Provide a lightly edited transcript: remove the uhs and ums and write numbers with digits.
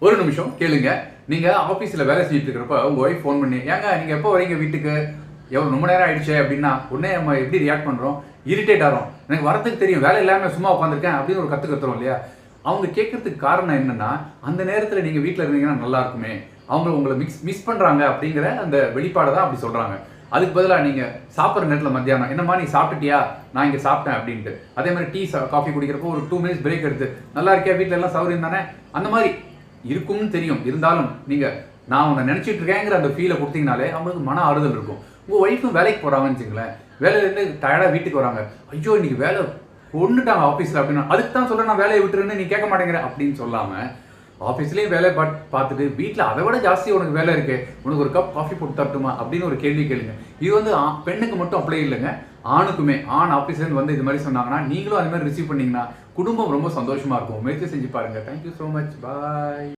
ஒரு நிமிஷம் கேளுங்க. நீங்க ஆபீஸ்ல வேலை செஞ்சுட்டு இருக்கிறப்ப உங்க ஒய்ஃப் ஃபோன் பண்ணி, ஏங்க நீங்க எப்போ வரீங்க வீட்டுக்கு? எவ்வளோ ரொம்ப நேரம் ஆயிடுச்சு அப்படின்னா, உடனே நம்ம எப்படி ரியாக்ட் பண்றோம்? இரிட்டேட் ஆகிறோம். எனக்கு வரதுக்கு தெரியும், வேலை இல்லாம சும்மா உட்காந்துருக்கேன் அப்படின்னு ஒரு கத்துறோம் இல்லையா? அவங்க கேட்கறதுக்கு காரணம் என்னன்னா, அந்த நேரத்துல நீங்க வீட்டில் இருந்தீங்கன்னா நல்லா இருக்குமே, அவங்க உங்களை மிஸ் பண்றாங்க அப்படிங்கிற அந்த வெளிப்பாடை தான் அப்படி சொல்றாங்க. அதுக்கு பதிலாக நீங்க சாப்பிட்ற நேரத்தில் மத்தியானம், என்னம்மா நீ சாப்பிட்டுட்டியா? நான் இங்கே சாப்பிட்டேன் அப்படின்ட்டு. அதே மாதிரி டீ காஃபி குடிக்கிறப்போ ஒரு 2 மினிட்ஸ் பிரேக் எடுத்து, நல்லா இருக்கியா, வீட்டில் எல்லாம் சௌகரியம் தானே, அந்த மாதிரி இருக்கும்னு தெரியும். இருந்தாலும் நீங்க நான் உன்னை நினைச்சிட்டு இருக்கேங்கிற அந்த ஃபீலை கொடுத்தீங்கனாலே அவங்களுக்கு மன ஆறுதல் இருக்கும். உங்க ஒய்ஃபும் வேலைக்கு போறாங்கன்னு வச்சுங்களேன், வேலையிலேருந்து டயர்டாக வீட்டுக்கு வராங்க, ஐயோ இன்னைக்கு வேலை கொண்டுட்டாங்க ஆஃபீஸில் அப்படின்னா, அதுக்கு தான் சொல்கிறேன் நான் வேலையை விட்டுருன்னு நீ கேட்க மாட்டேங்கிற அப்படின்னு சொல்லாமல், ஆஃபீஸ்லேயும் வேலை பார்த்துட்டு வீட்டில் அதை விட ஜாஸ்தி உனக்கு வேலை இருக்கு, உனக்கு ஒரு கப் காஃபி போட்டு தரட்டுமா அப்படின்னு ஒரு கேள்வி கேளுங்க. இது வந்து பெண்ணுக்கு மட்டும் அப்ளை இல்லைங்க, ஆணுக்குமே. ஆண் ஆஃபீஸ்லேருந்து வந்து இது மாதிரி சொன்னாங்கன்னா நீங்களும் அது மாதிரி ரிசீவ் பண்ணீங்கன்னா குடும்பம் ரொம்ப சந்தோஷமா இருக்கும். முயற்சி செஞ்சு பாருங்க. Thank you so much. பாய்.